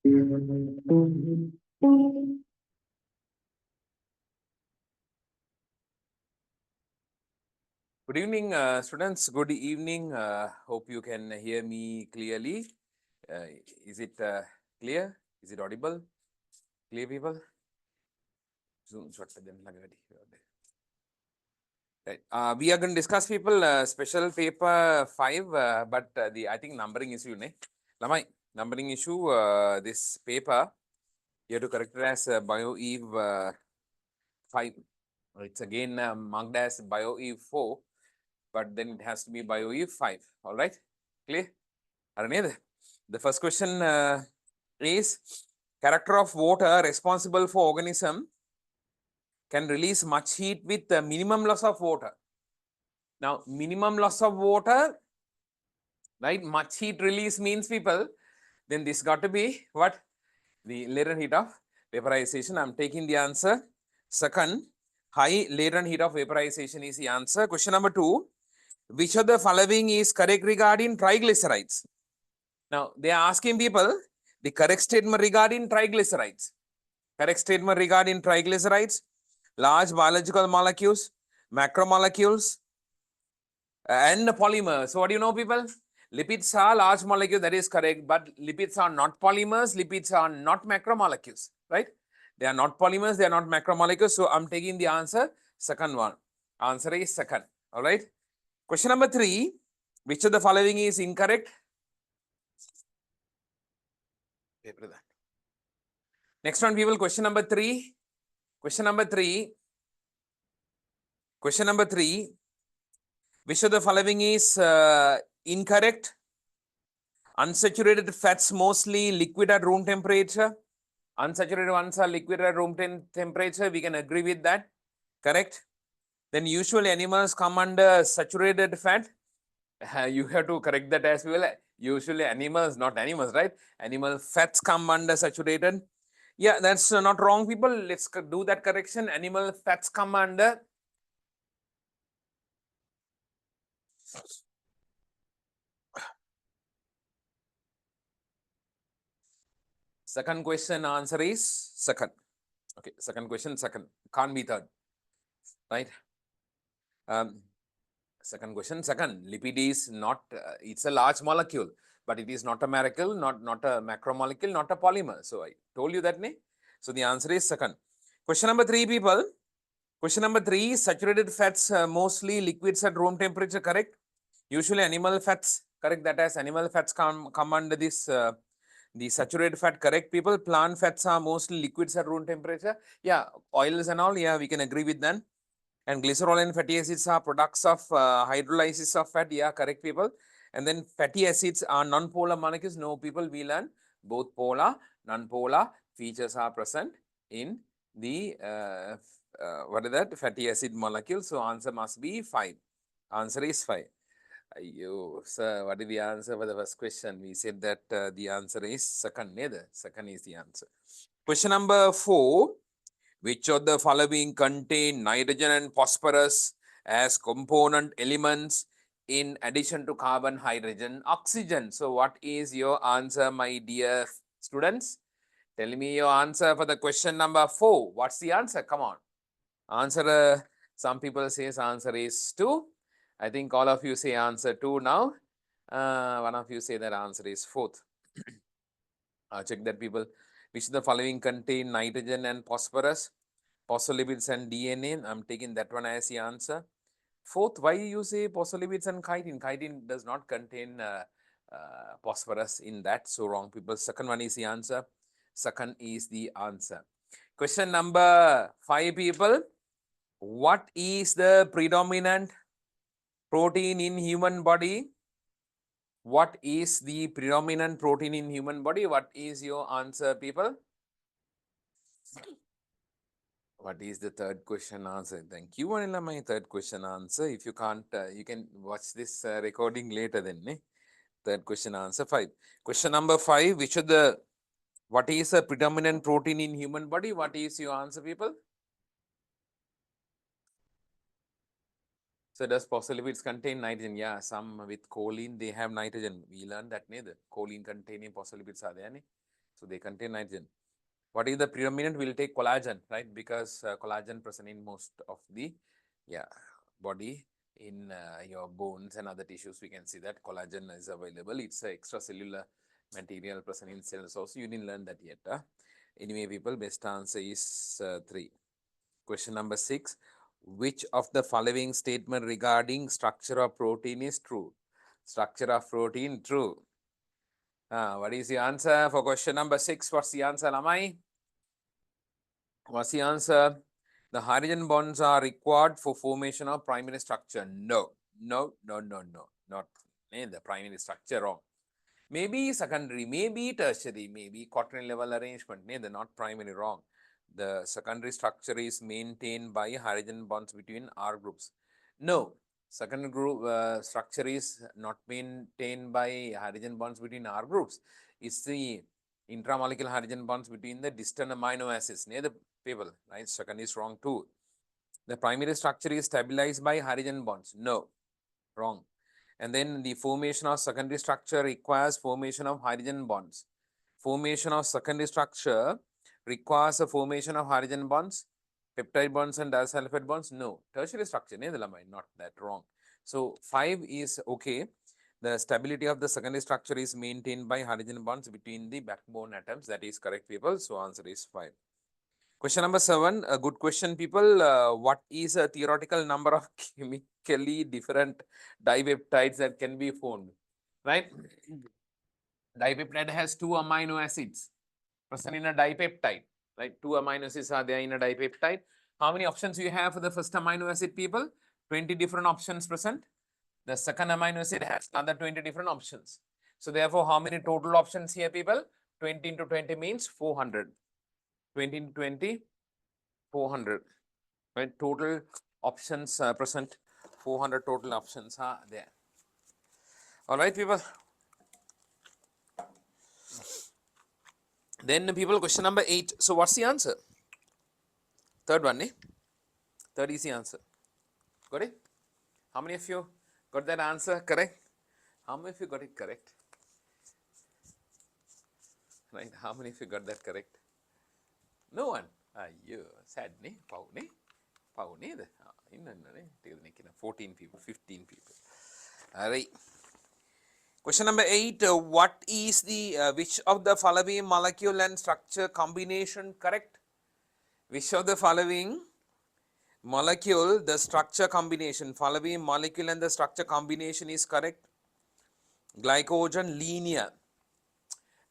Good evening, students. Good evening. Hope you can hear me clearly. Is it clear? Is it audible? Clear, people? Zoom shot then lagadi. Right. We are going to discuss, people, special paper 5, but the I think numbering issue, ne? Lamai, numbering issue. This paper you have to correct it as BioEve 5. It's again marked as BioEve 4, but then it has to be BioEve 5. All right, clear? The first question is character of water responsible for organism can release much heat with the minimum loss of water. Now, minimum loss of water, right? Much heat release means, people, then this got to be what? The latent heat of vaporization. I'm taking the answer. Second, high latent heat of vaporization is the answer. Question number 2, which of the following is correct regarding triglycerides? Now, they are asking people the correct statement regarding triglycerides. Correct statement regarding triglycerides, large biological molecules, macromolecules, and polymers. So what do you know, people? Lipids are large molecules, that is correct, but lipids are not polymers, lipids are not macromolecules, right? They are not polymers, they are not macromolecules. So I'm taking the answer, second one. Answer is second, all right? Question number 3, which of the following is incorrect? Next one, people, question number 3. Question number 3. Question number 3. Which of the following is incorrect? Unsaturated fats mostly liquid at room temperature. Unsaturated ones are liquid at room temperature. We can agree with that. Correct. Then usually animals come under saturated fat. You have to correct that as well. Usually animals, not animals, right? Animal fats come under saturated. Yeah, that's not wrong, people. Let's do that correction. Animal fats come under. Second question answer is second. Okay, second question, second. Can't be third. Right? Second question, second. Lipid is not, it's a large molecule, but it is not a miracle, not a macromolecule, not a polymer. So I told you that, ne? So the answer is second. Question number 3, people. Question number 3, saturated fats, mostly liquids at room temperature, correct? Usually animal fats, correct? That as animal fats come under this, the saturated fat, correct, people? Plant fats are mostly liquids at room temperature. Yeah, oils and all, yeah, we can agree with that. And glycerol and fatty acids are products of hydrolysis of fat. Yeah, correct, people. And then fatty acids are non-polar molecules. No, people, we learn both polar, non-polar features are present in the, what is that? Fatty acid molecule. So answer must be 5. Answer is 5. Sir, what is the answer for the first question? We said that the answer is second. Neither. Second is the answer. Question number 4. Which of the following contain nitrogen and phosphorus as component elements in addition to carbon, hydrogen, oxygen? So what is your answer, my dear students? Tell me your answer for the question number 4. What's the answer? Come on. Answer, some people says answer is 2. I think all of you say answer 2 now. One of you say that answer is 4th. Check that, people. Which of the following contain nitrogen and phosphorus? Phospholipids and DNA. I'm taking that one as the answer. 4th, why you say phospholipids and chitin? Chitin does not contain phosphorus in that. So wrong, people. Second one is the answer. Second is the answer. Question number 5, people. What is the predominant protein in human body? What is the predominant protein in human body? What is your answer, people? What is the third question answer? Thank you, Vanilla. My third question answer. If you can't, you can watch this recording later then. Third question answer 5. Question number 5. Which of the, what is the predominant protein in human body? What is your answer, people? So does phospholipids contain nitrogen? Yeah, some with choline, they have nitrogen. We learned that neither. Choline containing phospholipids are there. So they contain nitrogen. What is the predominant? We'll take collagen, right? Because collagen present in most of the body, in your bones and other tissues. We can see that collagen is available. It's a extracellular material present in cells also. You didn't learn that yet. Anyway, people, best answer is 3. Question number 6. Which of the following statement regarding structure of protein is true? Structure of protein, true. What is the answer for question number 6? What's the answer, Lamai? What's the answer? The hydrogen bonds are required for formation of primary structure. No, no, no, no, no, not the primary structure, wrong. Maybe secondary, maybe tertiary, maybe quaternary level arrangement. They're not primary, wrong. The secondary structure is maintained by hydrogen bonds between R groups. No, secondary group structure is not maintained by hydrogen bonds between R groups. It's the intramolecular hydrogen bonds between the distant amino acids. Near the people, right? Second is wrong too. The primary structure is stabilized by hydrogen bonds. No, wrong. And then the formation of secondary structure requires formation of hydrogen bonds. Formation of secondary structure requires a formation of hydrogen bonds, peptide bonds and disulfide bonds. No, tertiary structure, not that, wrong. So 5 is okay. The stability of the secondary structure is maintained by hydrogen bonds between the backbone atoms. That is correct, people. So answer is 5. Question number 7, a good question, people. What is a theoretical number of chemically different dipeptides that can be formed? Right? Dipeptide has 2 amino acids present in a dipeptide. Right? 2 amino acids are there in a dipeptide. How many options you have for the first amino acid, people? 20 different options present. The second amino acid has another 20 different options. So therefore, how many total options here, people? 20 into 20 means 400. 20 into 20, 400. Right? Total options present. 400 total options are there. All right, people. Then, people, question number 8. So, what's the answer? Third one, eh? Third is the answer. Got it? How many of you got that answer correct? How many of you got it correct? Right? How many of you got that correct? No one. Ayyo, sad, ne? Pau, ne? Pau, ne? 14 people, 15 people. All right. Question number 8. What is the, which of the following molecule and structure combination correct? Which of the following molecule, the structure combination, following molecule and the structure combination is correct? Glycogen linear.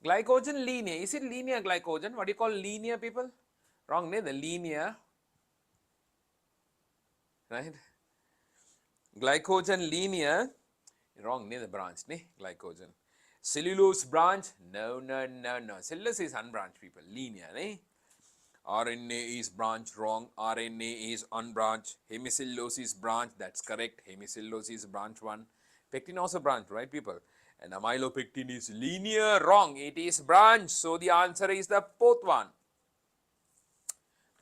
Glycogen linear. Is it linear glycogen? What do you call linear, people? Wrong, ne? The linear. Right? Glycogen linear. Wrong, ne? The branch, ne? Glycogen. Cellulose branch? No, no, no, no. Cellulose is unbranched, people. Linear, ne? RNA is branch, wrong. RNA is unbranched. Hemicellulose is branch, that's correct. Hemicellulose is branch 1. Pectin also branch, right, people? And amylopectin is linear, wrong. It is branch. So the answer is the fourth one.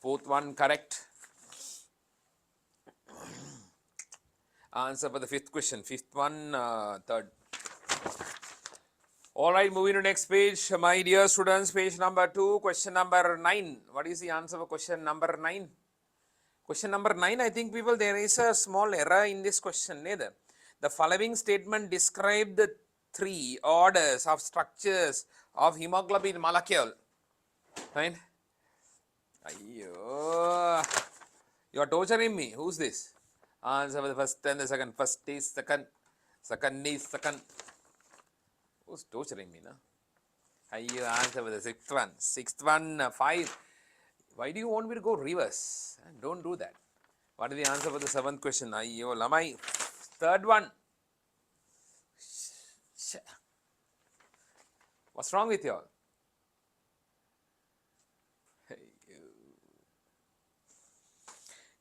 Fourth one correct. Answer for the fifth question. Fifth one, third. All right, moving to next page, my dear students, page number 2, question number 9. What is the answer for question number 9? Question number 9, I think, people, there is a small error in this question. Neither. The following statement describe the 3 orders of structures of hemoglobin molecule. Right? Ayyo. You are torturing me. Who's this? Answer for the first and the second. First is second. Second is second. Who's torturing me now? Ayyo, answer for the sixth one. Sixth one, 5. Why do you want me to go reverse? Don't do that. What is the answer for the 7th question? Ayyo, Lamai. Third one. What's wrong with you all?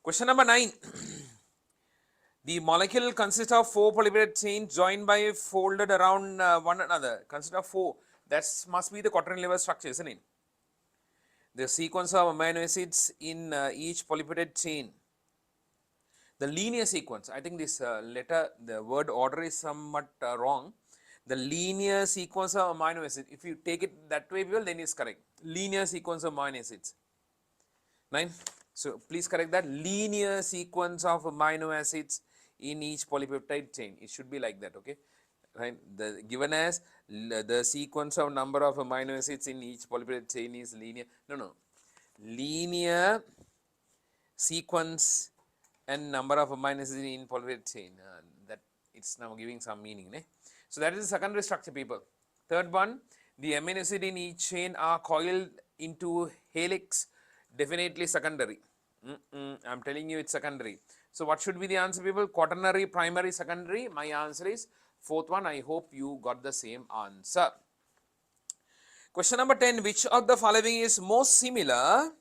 Question number 9. The molecule consists of 4 polypeptide chains joined by folded around one another. Consists of 4. That must be the quaternary level structure, isn't it? The sequence of amino acids in each polypeptide chain. The linear sequence. I think this letter, the word order is somewhat wrong. The linear sequence of amino acids. If you take it that way, people, then it's correct. Linear sequence of amino acids. 9. So please correct that. Linear sequence of amino acids in each polypeptide chain. It should be like that, okay? Right? The given as the sequence of number of amino acids in each polypeptide chain is linear. No. Linear sequence and number of amino acids in polypeptide chain. That it's now giving some meaning. Ne? So that is the secondary structure, people. Third one, the amino acid in each chain are coiled into helix. Definitely secondary. I'm telling you it's secondary. So what should be the answer, people? Quaternary, primary, secondary. My answer is fourth one. I hope you got the same answer. Question number 10. Which of the following is most similar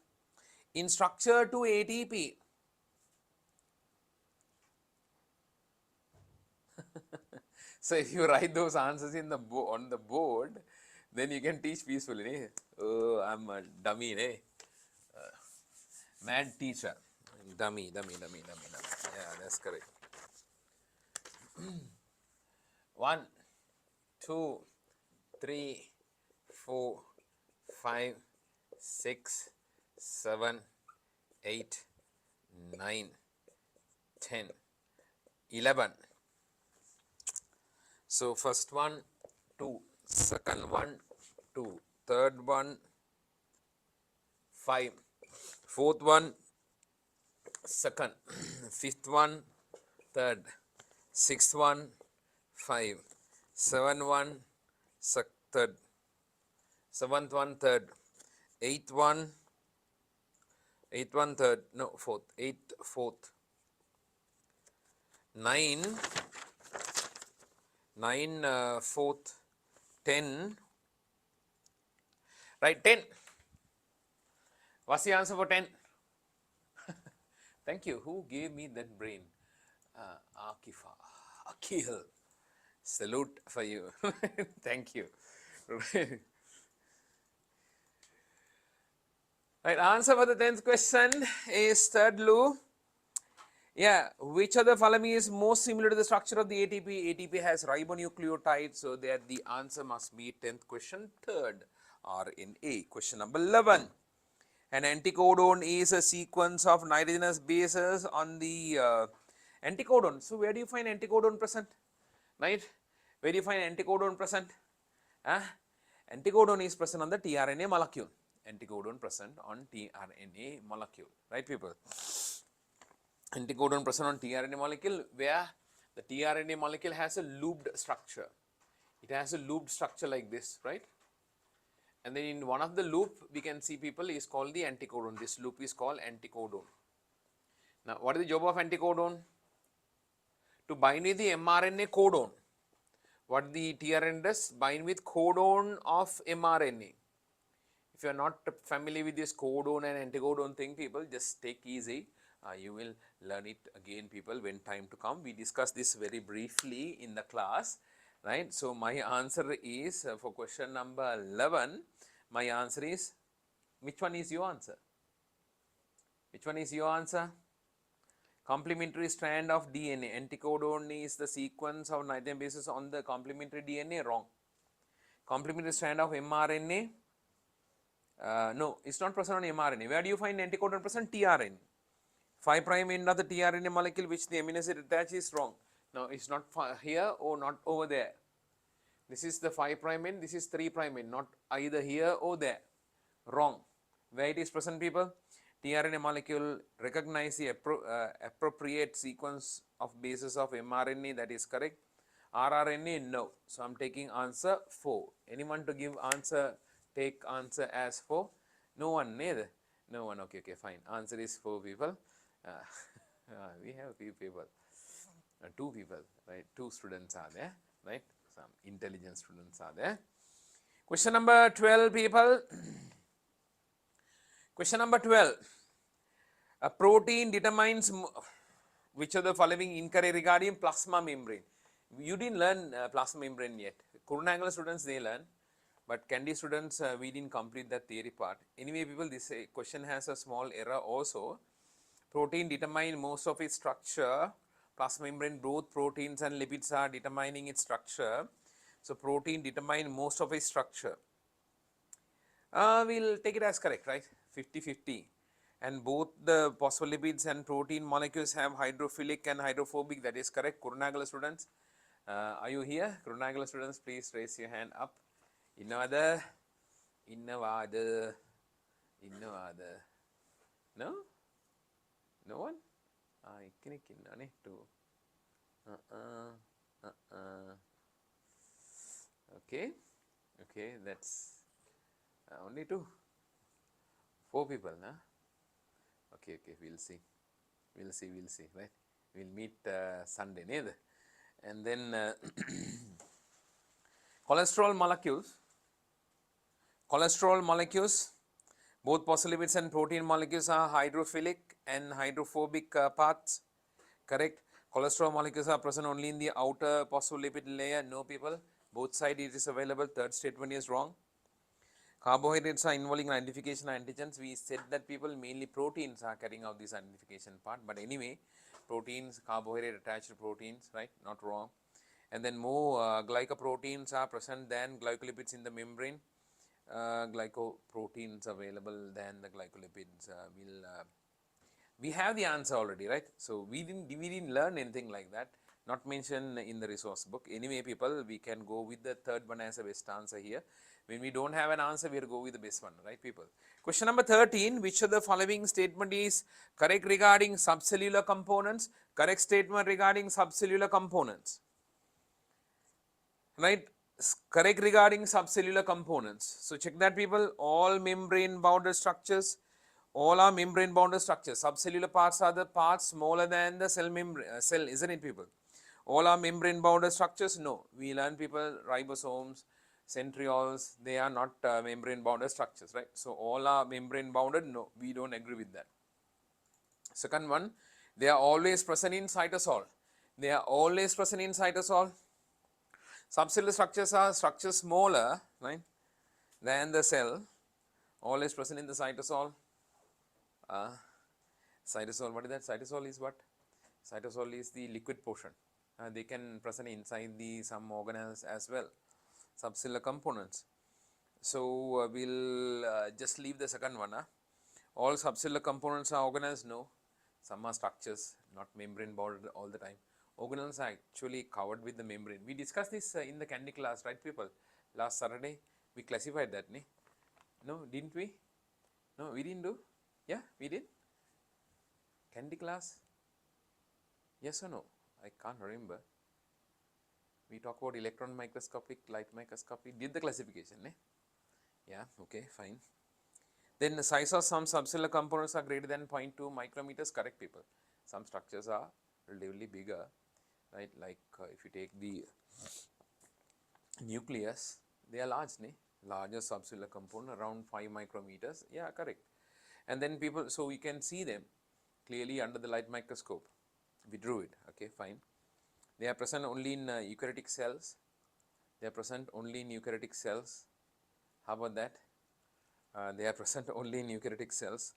in structure to ATP? So if you write those answers in the on the board, then you can teach peacefully. Ne? Oh, I'm a dummy, ne? Mad teacher. Dummy. Yeah, that's correct. 1, 2, 3, 4, 5, 6, 7, 8, 9, 10, 11. So first one, 2, second one, 2, third one, 5, fourth one, second, fifth one, third, sixth one, 5, seventh one, third, seventh one, third, eighth one, third, no, fourth, eighth, fourth, 9, fourth, 10, right, 10. What's the answer for 10? Thank you. Who gave me that brain? Akifa. Akil. Salute for you. Thank you. Right, answer for the 10th question is third Lou. Yeah, which of the following is most similar to the structure of the ATP? ATP has ribonucleotide, so there the answer must be 10th question, third RNA. Question number 11. An anticodon is a sequence of nitrogenous bases on the anticodon. So where do you find anticodon present? Right? Where do you find anticodon present? Anticodon is present on the tRNA molecule. Anticodon present on tRNA molecule. Right, people? Anticodon present on tRNA molecule, where the tRNA molecule has a looped structure. It has a looped structure like this, right? And then in one of the loop, we can see, people, is called the anticodon. This loop is called anticodon. Now, what is the job of anticodon? To bind with the mRNA codon. What the tRNA does? Bind with codon of mRNA. If you are not familiar with this codon and anticodon thing, people, just take easy. You will learn it again, people, when time to come. We discussed this very briefly in the class. Right. So my answer is for question number 11, my answer is, which one is your answer? Which one is your answer? Complementary strand of DNA. Anticodon is the sequence of nitrogen bases on the complementary DNA. Wrong. Complementary strand of mRNA. No, it's not present on mRNA. Where do you find anticodon present? tRNA. 5' end of the tRNA molecule which the amino acid attach is wrong. Now, it's not here or not over there. This is the 5' end, this is 3' end, not either here or there. Wrong. Where it is present, people? tRNA molecule recognize the appropriate sequence of bases of mRNA, that is correct. rRNA, no. So, I am taking answer 4. Anyone to give answer, take answer as 4? No one, neither. No one, okay, fine. Answer is 4, people. We have few people, 2 people, right? 2 students are there, right? Some intelligent students are there. Question number 12, people. Question number 12. A protein determines which of the following incorrect regarding plasma membrane. You didn't learn plasma membrane yet. Kurunangal students, they learn. But Candy students, we didn't complete that theory part. Anyway, people, this question has a small error also. Protein determine most of its structure. Plasma membrane, both proteins and lipids are determining its structure. So protein determine most of its structure. We'll take it as correct, right? 50-50. And both the phospholipids and protein molecules have hydrophilic and hydrophobic. That is correct. Kurunagala students, are you here? Kurunagala students, please raise your hand up. Innavada, innavada, innavada. No? No one? Ikkinikkinnane too. Okay. Okay, that's only 2. 4 people, nah? Okay, okay, we'll see. We'll see, right? We'll meet Sunday, neither. And then cholesterol molecules, both phospholipids and protein molecules are hydrophilic and hydrophobic paths, correct? Cholesterol molecules are present only in the outer phospholipid layer. No, people, both sides it is available. Third statement is wrong. Carbohydrates are involving identification antigens. We said that people mainly proteins are carrying out this identification part, but anyway, proteins, carbohydrate attached proteins, right? Not wrong. And then more glycoproteins are present than glycolipids in the membrane. Glycoproteins available than the glycolipids. We have the answer already, right? So we didn't learn anything like that. Not mentioned in the resource book. Anyway, people, we can go with the third one as a best answer here. When we don't have an answer, we'll go with the best one, right, people? Question number 13, which of the following statement is correct regarding subcellular components? Correct statement regarding subcellular components, right? Correct regarding subcellular components. So check that, people. All membrane bounded structures, all are membrane bounded structures. Subcellular parts are the parts smaller than the cell membrane, cell, isn't it, people? All are membrane bounded structures? No. We learn, people, ribosomes, centrioles, they are not membrane bounded structures, right? So all are membrane bounded? No, we don't agree with that. Second one, they are always present in cytosol. They are always present in cytosol. Subcellular structures are structures smaller, right, than the cell, always present in the cytosol. Cytosol, what is that? Cytosol is what? Cytosol is the liquid portion. They can present inside the some organelles as well, subcellular components. So we'll just leave the second one. All subcellular components are organelles? No. Some are structures, not membrane bounded all the time. Organelles are actually covered with the membrane. We discussed this in the candy class, right, people? Last Saturday, we classified that, ne? No, didn't we? No, we didn't do? Yeah, we did? Candy class? Yes or no? I can't remember. We talk about electron microscopic, light microscopy. Did the classification, ne? Yeah, okay, fine. Then the size of some subcellular components are greater than 0.2 micrometers. Correct, people. Some structures are relatively bigger, right? Like if you take the nucleus, they are large, ne? Larger subcellular component around 5 micrometers. Yeah, correct. And then people, so we can see them clearly under the light microscope. We drew it. Okay, fine. They are present only in eukaryotic cells. They are present only in eukaryotic cells. How about that? They are present only in eukaryotic cells.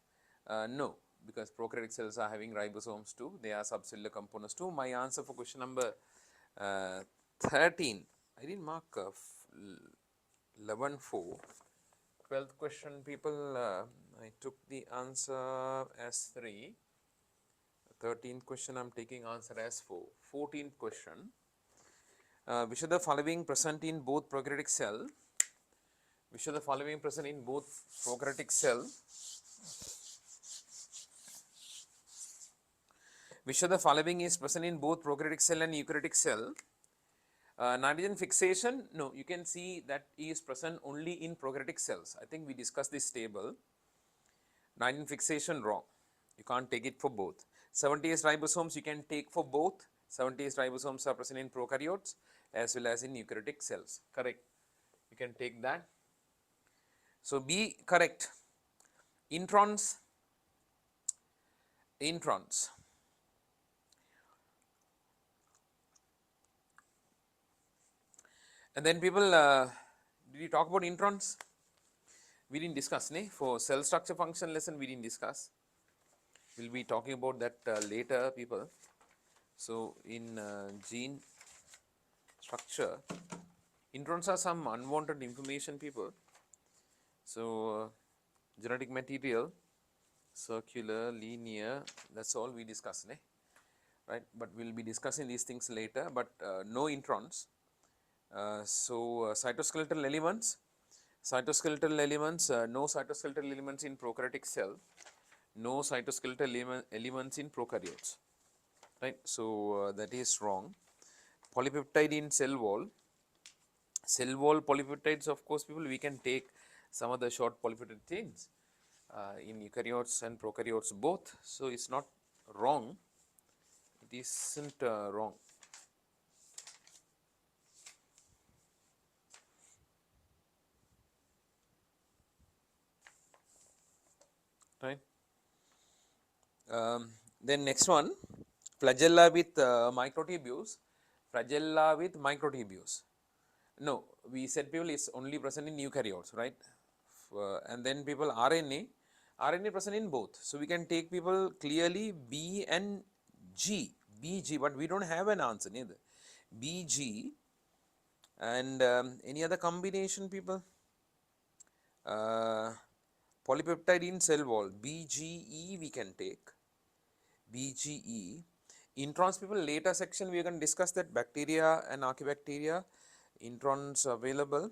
No, because prokaryotic cells are having ribosomes too. They are subcellular components too. My answer for question number 13. I didn't mark 11-4. 12th question, people, I took the answer as 3. 13th question, I'm taking answer as 4. 14th question, which of the following present in both prokaryotic cell? Which of the following present in both prokaryotic cell? Which of the following is present in both prokaryotic cell and eukaryotic cell? Nitrogen fixation, no, you can see that is present only in prokaryotic cells. I think we discussed this table. Nitrogen fixation, wrong. You can't take it for both. 70S ribosomes you can take for both. 70S ribosomes are present in prokaryotes as well as in eukaryotic cells. Correct. You can take that. So B correct. Introns. Introns. And then people, did you talk about introns? We didn't discuss, ne? For cell structure function lesson, we didn't discuss. We'll be talking about that later, people. So in gene structure, Introns are some unwanted information, people. So, genetic material, circular, linear, that's all we discussed, right? But we'll be discussing these things later, but no introns. Cytoskeletal elements, no cytoskeletal elements in prokaryotic cell, no cytoskeletal elements in prokaryotes, right? So, that is wrong. Polypeptide in cell wall polypeptides, of course, people, we can take some of the short polypeptide chains in eukaryotes and prokaryotes both. So, it's not wrong, it isn't wrong. Right. Then next one, flagella with microtubules, No, we said people is only present in eukaryotes, right? And then people RNA present in both. So we can take people clearly B and G, BG, but we don't have an answer neither. BG and any other combination, people? Polypeptide in cell wall, BGE we can take. BGE. Introns, people, later section we are going to discuss that bacteria and archaebacteria, introns available.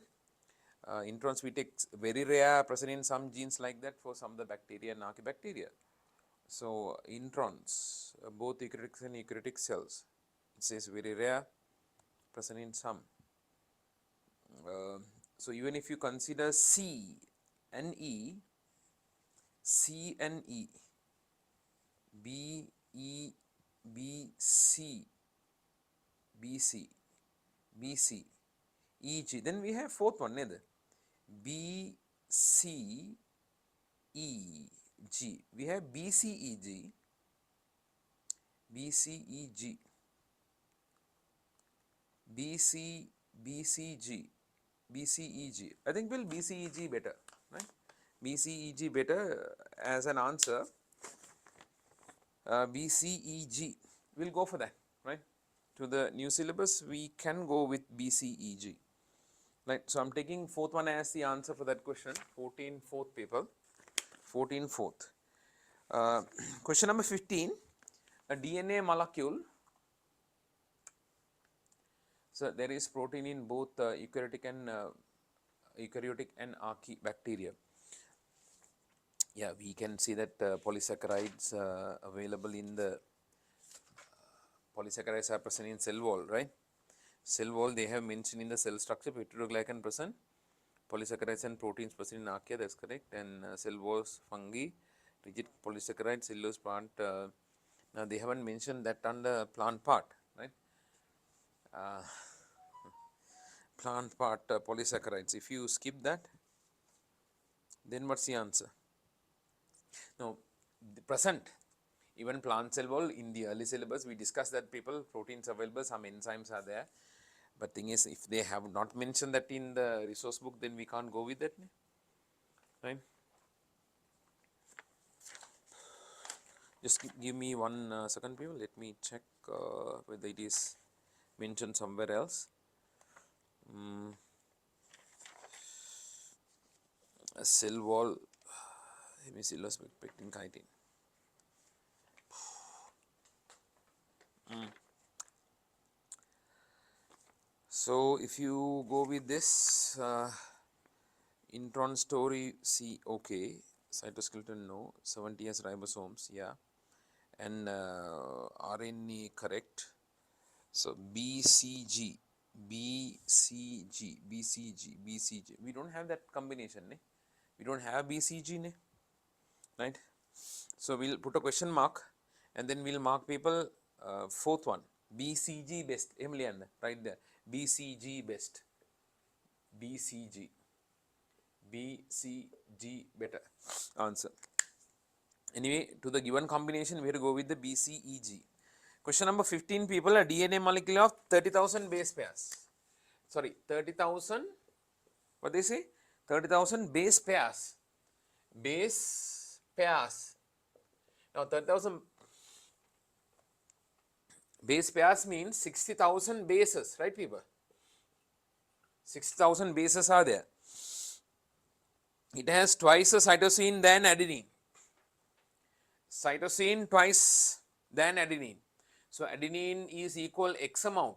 Introns we take very rare, present in some genes like that for some of the bacteria and archaebacteria. So, introns, both eukaryotic and eukaryotic cells, it says very rare, present in some. So, even if you consider C and E, B, E, B, C, B, C, B, C, E, G, then we have fourth one, B, C, E, G. We have B, C, E, G, B, C, E, G, B, C, B, C, G, B, C, E, G. I think we'll B, C, E, G better, right? B, C, E, G better as an answer. B, C, E, G. We'll go for that, right? To the new syllabus, we can go with B, C, E, G. Right. So, I'm taking fourth one as the answer for that question. 14 fourth people. 14 fourth. Question number 15. A DNA molecule. So, there is protein in both eukaryotic and archaebacteria. Yeah, we can see that polysaccharides available in the polysaccharides are present in cell wall, right? Cell wall, they have mentioned in the cell structure, peptidoglycan present, polysaccharides and proteins present in archaea, that's correct, and cell walls, fungi, rigid polysaccharides, cellulose part, now they haven't mentioned that on the plant part, right? Plant part polysaccharides, if you skip that, then what's the answer? No, the present, even plant cell wall in the early syllabus, we discussed that people, proteins available, some enzymes are there. But thing is, if they have not mentioned that in the resource book, then we can't go with that, right? Just give me 1 second, people. Let me check whether it is mentioned somewhere else. A cell wall, hemicellulose pectin chitin. So, if you go with this intron story, see, okay, cytoskeleton, no, 70S ribosomes, yeah, and RNA, correct. So, BCG, BCG, BCG, BCG, we don't have that combination, we don't have BCG, right. So, we will put a question mark and then we will mark people fourth one, BCG best, Emilian, right there, BCG best, BCG, BCG better answer. Anyway, to the given combination, we have to go with the BCEG. Question number 15, people, a DNA molecule of 30,000 base pairs. Sorry, 30,000, what they say? 30,000 base pairs. Base pairs. Now, 30,000 base pairs means 60,000 bases, right, people? 60,000 bases are there. It has twice the cytosine than adenine. Cytosine twice than adenine. So adenine is equal X amount.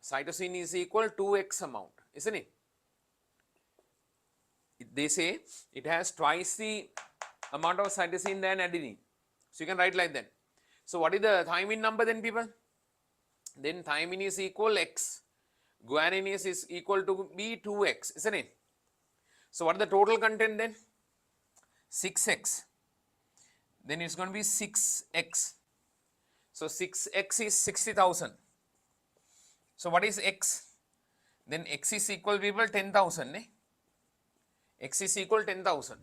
Cytosine is equal to X amount, isn't it? They say it has twice the amount of cytosine than adenine. So you can write like that. So what is the thymine number then, people? Then thymine is equal X. Guanine is equal to be 2X, isn't it? So what is the total content then? 6X. Then it's going to be 6X. So 6X is 60,000. So what is X? Then X is equal, people, 10,000. Eh? X is equal 10,000.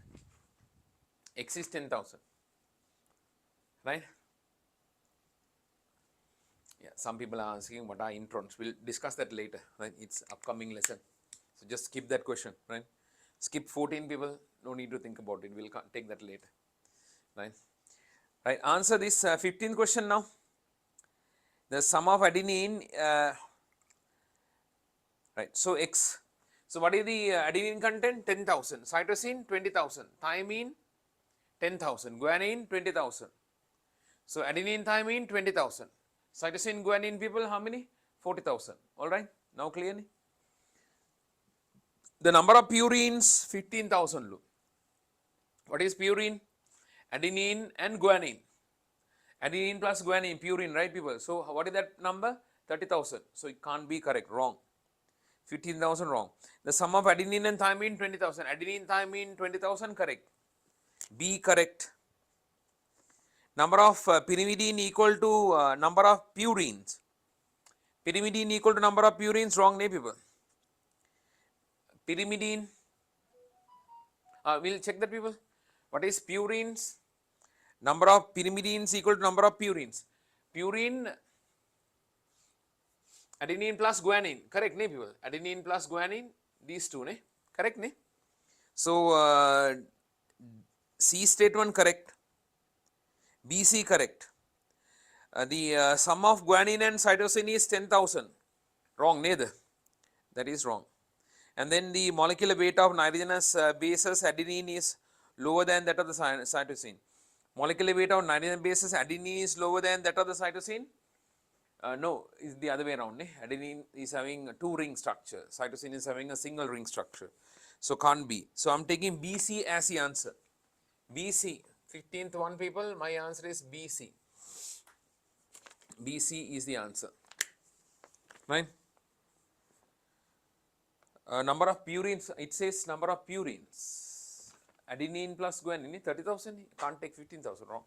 X is 10,000. Right? Yeah, some people are asking what are introns. We'll discuss that later. Right? It's upcoming lesson. So just skip that question. Right? Skip 14, people. No need to think about it. We'll take that later. Right? Right. Answer this 15th question now. The sum of adenine. Right. So X. So what is the adenine content? 10,000. Cytosine 20,000. Thymine 10,000. Guanine 20,000. So adenine, thymine 20,000. Cytosine, guanine, people, how many? 40,000. All right. Now clearly. The number of purines 15,000. Look. What is purine? Adenine and guanine. Adenine plus guanine, purine, right, people? So what is that number? 30,000. So it can't be correct. Wrong. 15,000 wrong. The sum of adenine and thymine 20,000. Adenine, thymine 20,000 correct. B correct. Number of pyrimidine equal to number of purines. Pyrimidine equal to number of purines, wrong, ne, people? Pyrimidine, we'll check that, people. What is purines? Number of pyrimidines equal to number of purines. Purine, adenine plus guanine, correct, ne, people? Adenine plus guanine, these two, ne? Correct, ne? So, C statement correct. BC correct. The sum of guanine and cytosine is 10,000. Wrong, neither. That is wrong. And then the molecular weight of nitrogenous bases adenine is lower than that of the cytosine. Molecular weight of nitrogen bases adenine is lower than that of the cytosine. No, it's the other way around. Adenine is having a 2-ring structure. Cytosine is having a single ring structure. So can't be. So I'm taking BC as the answer. BC, 15th one, people, my answer is BC. BC is the answer. Right? Number of purines, it says number of purines. Adenine plus guanine, 30,000, can't take 15,000, wrong.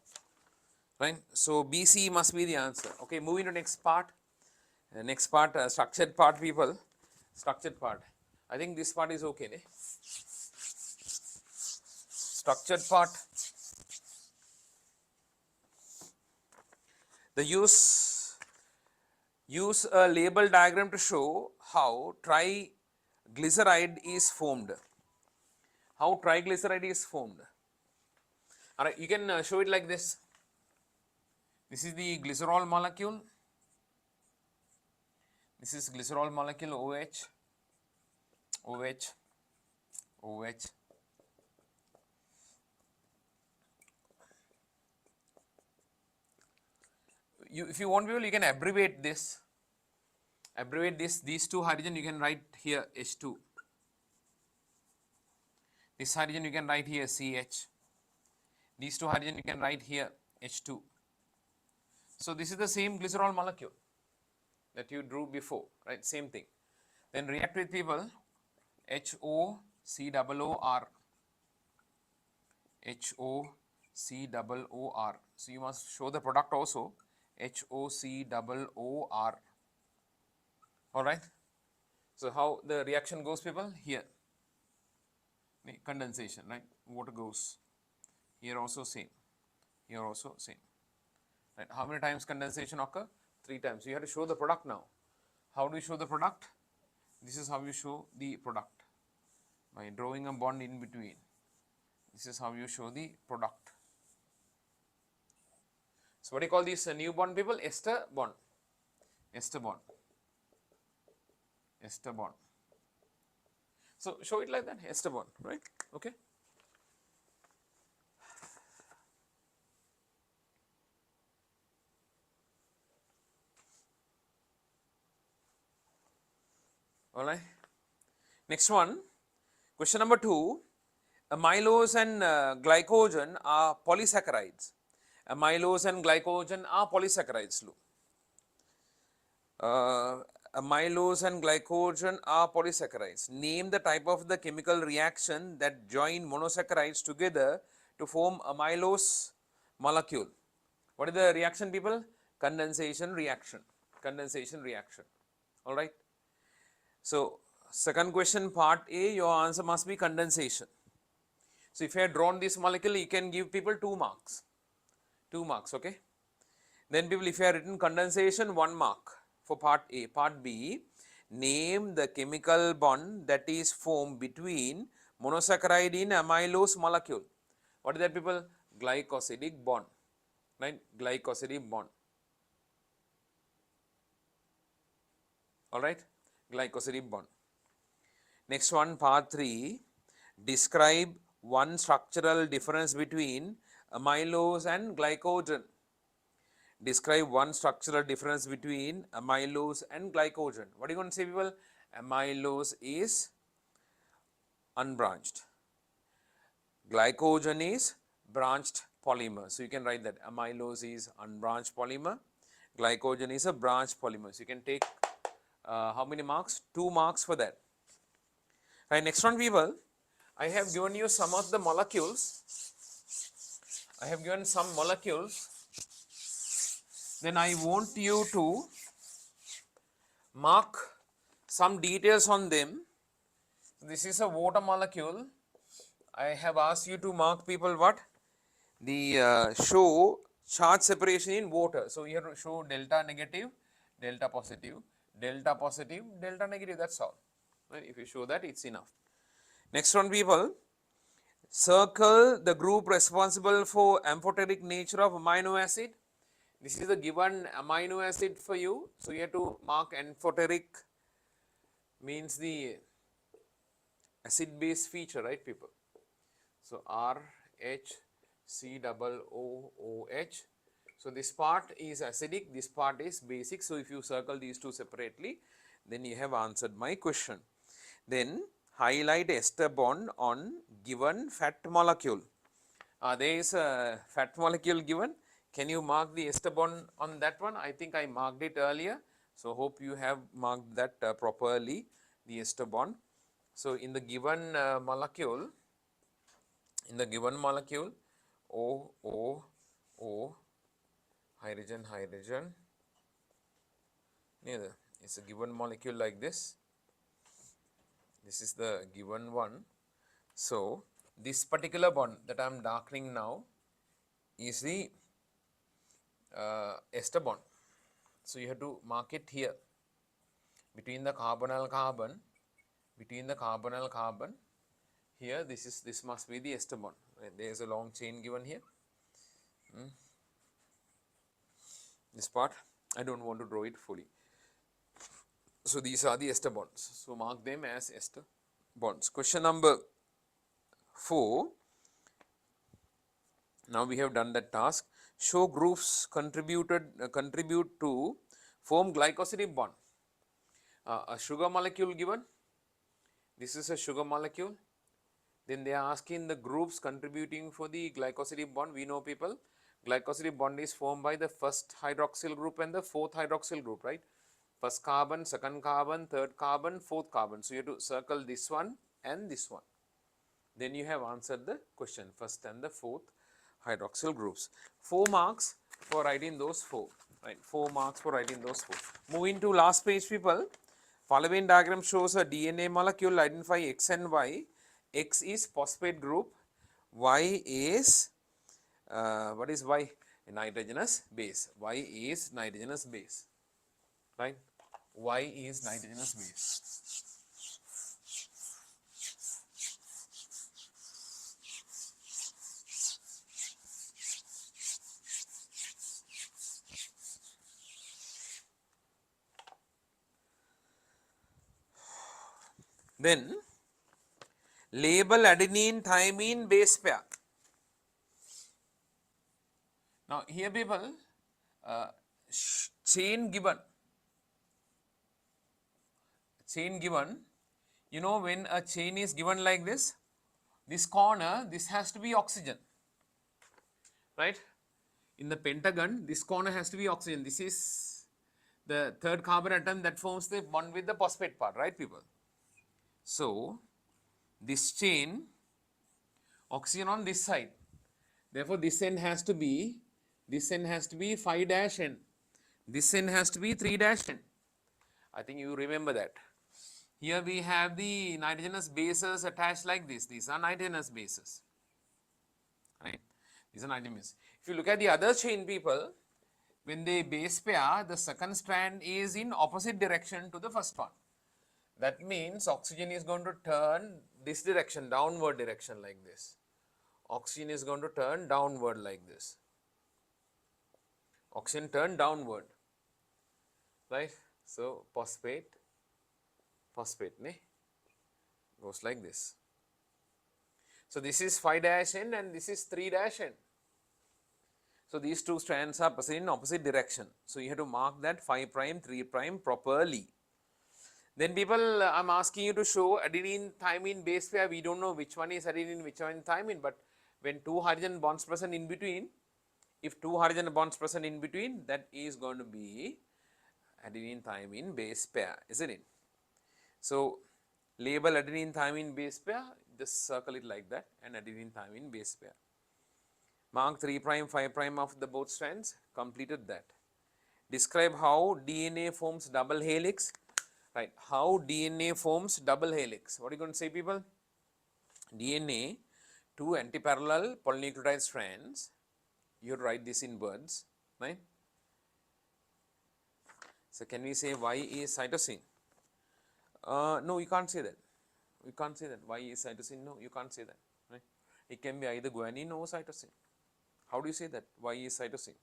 Right? So BC must be the answer. Okay, moving to next part. Next part, structured part, people. Structured part. I think this part is okay, ne? Structured part. The use a label diagram to show how triglyceride is formed. How triglyceride is formed. All right, you can show it like this. This is the glycerol molecule. This is glycerol molecule OH, OH, OH. If you want, you can abbreviate this. Abbreviate this. These two hydrogen you can write here H2. This hydrogen you can write here CH. These two hydrogen you can write here H2. So this is the same glycerol molecule that you drew before, right? Same thing. Then react with, people, HOCOOR. HOCOOR. So you must show the product also. HOCOOR. All right. So how the reaction goes, people? Here, condensation, right? Water goes. Here also same. Here also same. Right. How many times condensation occur? 3 times. So you have to show the product now. How do you show the product? This is how you show the product. By drawing a bond in between. This is how you show the product. So what do you call this new bond, people? Ester bond. Ester bond. Ester bond. So show it like that, ester bond, right? Okay. All right. Next one, question number 2. Amylose and glycogen are polysaccharides. Amylose and glycogen are polysaccharides. Uh, Amylose and glycogen are polysaccharides. Name the type of the chemical reaction that join monosaccharides together to form amylose molecule. What is the reaction, people? Condensation reaction. Condensation reaction. All right. So, second question, part A, your answer must be condensation. So, if you have drawn this molecule, you can give people 2 marks. 2 marks, okay. Then people, if you have written condensation, 1 mark for part A. Part B, name the chemical bond that is formed between monosaccharide in amylose molecule. What is that, people? Glycosidic bond, right? Glycosidic bond. All right, glycosidic bond. Next one, part 3, describe one structural difference between amylose and glycogen. Describe one structural difference between amylose and glycogen. What are you going to say, people? Amylose is unbranched. Glycogen is branched polymer. So you can write that amylose is unbranched polymer. Glycogen is a branched polymer. So you can take how many marks? 2 marks for that. Right, next one, people. I have given you some of the molecules. I have given some molecules. Then I want you to mark some details on them. This is a water molecule. I have asked you to mark, people, what? The show charge separation in water. So you have to show delta negative, delta positive, delta positive, delta negative. That's all. Right? If you show that, it's enough. Next one, people. Circle the group responsible for amphoteric nature of amino acid. This is the given amino acid for you. So you have to mark amphoteric, means the acid base feature, right, people? So RHCOOH. So this part is acidic, this part is basic. So if you circle these two separately, then you have answered my question. Then highlight ester bond on given fat molecule. There is a fat molecule given. Can you mark the ester bond on that one? I think I marked it earlier. So hope you have marked that properly, the ester bond. So in the given molecule, O, hydrogen, hydrogen, neither. It's a given molecule like this. This is the given one. So this particular bond that I am darkening now is the ester bond. So you have to mark it here between the carbonyl carbon, here this must be the ester bond. There is a long chain given here. This part I don't want to draw it fully. So these are the ester bonds. So mark them as ester bonds. Question number 4. Now we have done that task. Show groups contribute to form glycosidic bond. A sugar molecule given. This is a sugar molecule. Then they are asking the groups contributing for the glycosidic bond. We know, people, glycosidic bond is formed by the first hydroxyl group and the fourth hydroxyl group, right? First carbon, second carbon, third carbon, fourth carbon. So you have to circle this one and this one. Then you have answered the question, first and the fourth hydroxyl groups. 4 marks for writing those 4. Right, 4 marks for writing those 4. Moving to last page, people. Following diagram shows a DNA molecule. Identify X and Y. X is phosphate group. Y is what is Y? Nitrogenous base. Y is nitrogenous base. Right? Y is nitrogenous base. Then Label adenine thymine base pair. Now here people, chain given, you know, when a chain is given like this corner, this has to be oxygen, right? In the pentagon, this corner has to be oxygen. This is the third carbon atom that forms the bond with the phosphate part, right people? So this chain, oxygen on this side, therefore this end has to be 5 dash n, this end has to be 3 dash n. I think you remember that. Here we have the nitrogenous bases attached like this. These are nitrogenous bases, right? These are nitrogenous. If you look at the other chain people, when they base pair, the second strand is in opposite direction to the first one. That means oxygen is going to turn this direction, downward direction like this. Oxygen is going to turn downward like this. Oxygen turn downward, right? So phosphate, ne, goes like this. So this is 5 dash n and this is 3 dash n. So these two strands are present in opposite direction. So you have to mark that 5 prime, 3 prime properly. Then people, I'm asking you to show adenine thymine base pair. We don't know which one is adenine, which one is thymine, but when two hydrogen bonds present in between, if two hydrogen bonds present in between, that is going to be adenine thymine base pair, isn't it? So label adenine thymine base pair, just circle it like that, and adenine thymine base pair. Mark 3 prime, 5 prime of the both strands, completed that. Describe how DNA forms double helix. Right, how DNA forms double helix. What are you going to say, people? DNA, two antiparallel polynucleotide strands. You write this in words, right? So can we say Y is cytosine? No, you can't say that. You can't say that. Y is cytosine. No, you can't say that. Right? It can be either guanine or cytosine. How do you say that? Y is cytosine.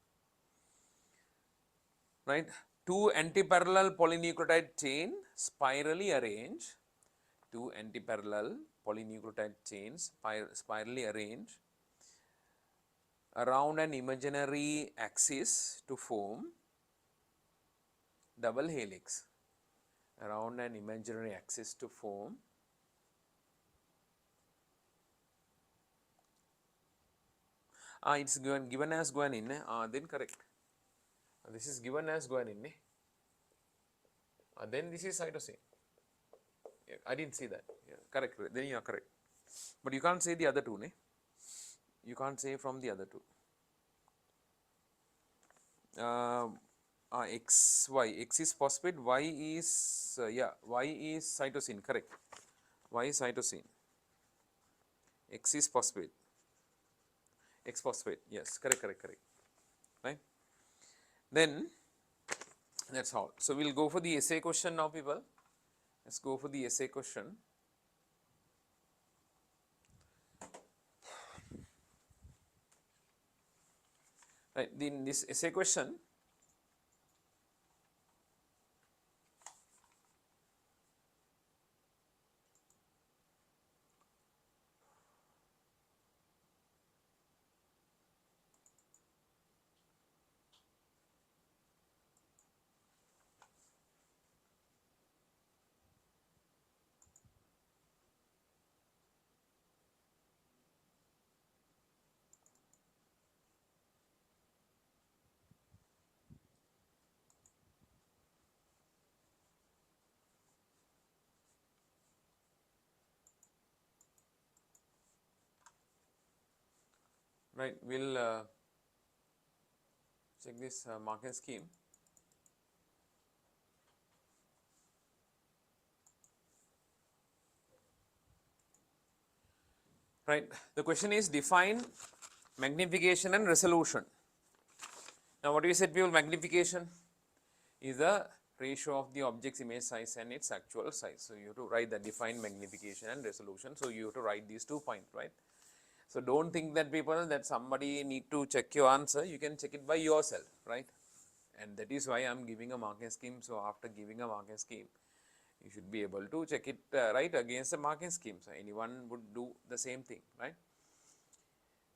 Right? Two antiparallel polynucleotide chain spirally arranged. Two antiparallel polynucleotide chains spirally arranged around an imaginary axis to form double helix. Around an imaginary axis to form it's given as guanine. Then correct. This is given as guanine. Then this is cytosine. Yeah, I didn't see that. Yeah, correct. Then you are correct. But you can't say the other two. Ne? You can't say from the other two. X, Y. X is phosphate. Y is, Y is cytosine. Correct. Y is cytosine. X is phosphate. X phosphate. Yes. Correct. Right. Then that's all. So we'll go for the essay question now, people. Let's go for the essay question. Right. In this essay question, right, we'll check this marking scheme. Right. The question is define magnification and resolution. Now, what do you said, people? Magnification is the ratio of the object's image size and its actual size. So you have to write the define magnification and resolution. So you have to write these 2 points, right? So don't think that, people, that somebody need to check your answer. You can check it by yourself, right? And that is why I am giving a marking scheme. So after giving a marking scheme, You should be able to check it right against the marking scheme. So anyone would do the same thing, right?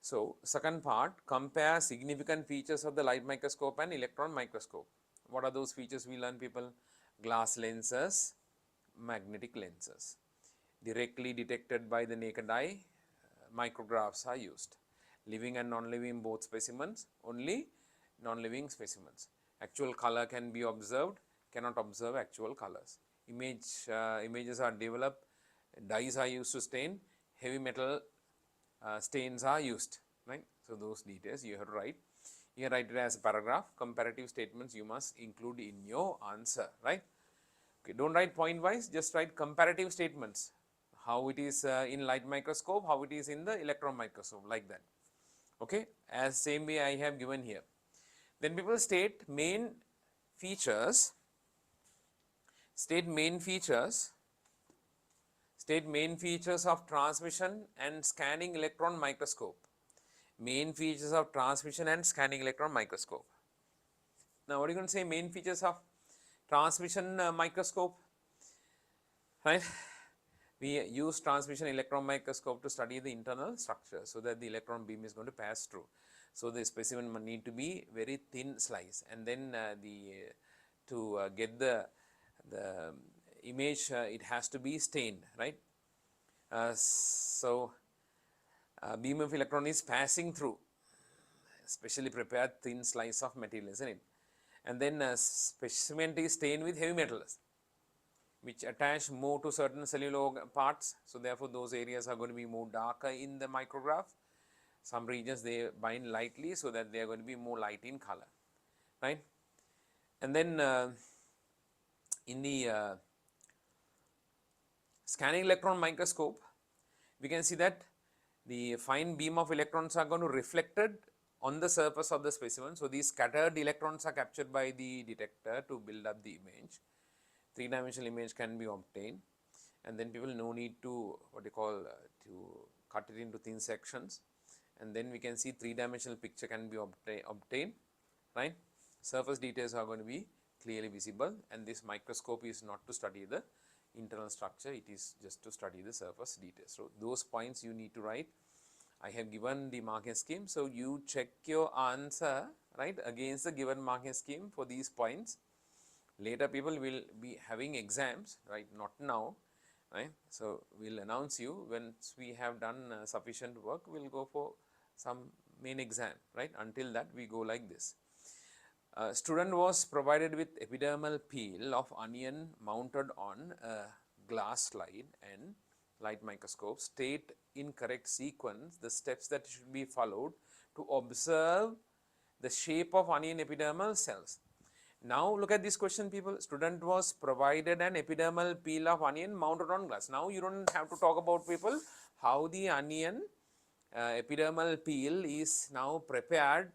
So second part, compare significant features of the light microscope and electron microscope. What are those features we learn, people? Glass lenses, magnetic lenses. Directly detected by the naked eye, micrographs are used. Living and non-living both specimens, only non-living specimens. Actual color can be observed, cannot observe actual colors. Images are developed, dyes are used to stain, heavy metal stains are used, right? So those details you have to write. You write it as a paragraph. Comparative statements you must include in your answer, right? Okay, don't write point wise, just write comparative statements. How it is in light microscope, how it is in the electron microscope, like that. Okay, as same way I have given here. Then people state main features, state main features of transmission and scanning electron microscope. Main features of transmission and scanning electron microscope. Now, what are you going to say? Main features of transmission microscope, right? We use transmission electron microscope to study the internal structure, so that the electron beam is going to pass through. So the specimen need to be very thin slice, and then to get the image, it has to be stained, right? So beam of electron is passing through specially prepared thin slice of material, isn't it? And then specimen is stained with heavy metals, which attach more to certain cellular parts. So therefore, those areas are going to be more darker in the micrograph. Some regions they bind lightly, so that they are going to be more light in color, right? And then in the scanning electron microscope, we can see that the fine beam of electrons are going to reflected on the surface of the specimen. So these scattered electrons are captured by the detector to build up the image. Three-dimensional image can be obtained, and then people no need to what you call to cut it into thin sections, and then we can see three-dimensional picture can be obtained, right? Surface details are going to be clearly visible, and this microscope is not to study the internal structure, it is just to study the surface details. So those points you need to write. I have given the marking scheme, so you check your answer, right, against the given marking scheme for these points. Later people will be having exams, right, not now, right? So we'll announce you once we have done sufficient work, we'll go for some main exam, right? Until that we go like this. Student was provided with epidermal peel of onion mounted on a glass slide and light microscope. State in correct sequence the steps that should be followed to observe the shape of onion epidermal cells. Now look at this question, people. Student was provided an epidermal peel of onion mounted on glass. Now you don't have to talk about, people, how the onion epidermal peel is now prepared.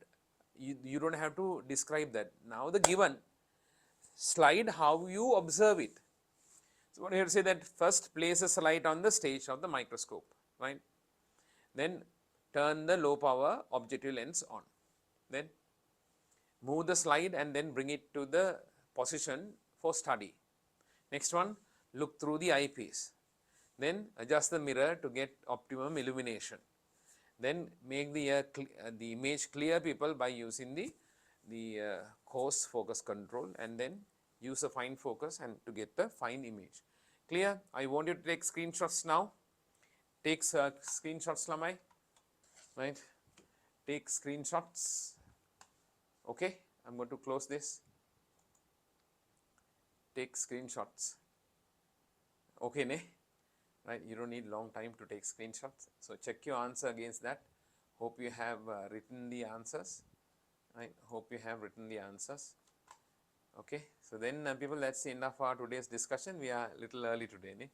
You don't have to describe that. Now the given slide, how you observe it. So what I have to say that first place a slide on the stage of the microscope, right? Then turn the low power objective lens on. Then move the slide and then bring it to the position for study. Next one, look through the eyepiece. Then adjust the mirror to get optimum illumination. Then make the image clear, people, by using the coarse focus control, and then use a fine focus and to get the fine image. Clear? I want you to take screenshots now. Take screenshots, Lamai. Right? Take screenshots. Okay, I'm going to close this. Take screenshots. Okay, ne? Right? You don't need long time to take screenshots. So check your answer against that. Hope you have written the answers. Right? Hope you have written the answers. Okay. So then, people, that's the end of our today's discussion. We are a little early today, ne?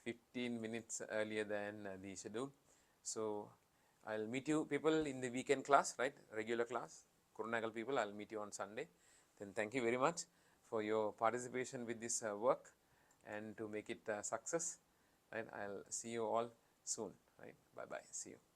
15 minutes earlier than the schedule. So I'll meet you, people, in the weekend class, right? Regular class. Kurunagal people, I'll meet you on Sunday. Then thank you very much for your participation with this work, and to make it a success. Right? I'll see you all soon. Right? Bye bye. See you.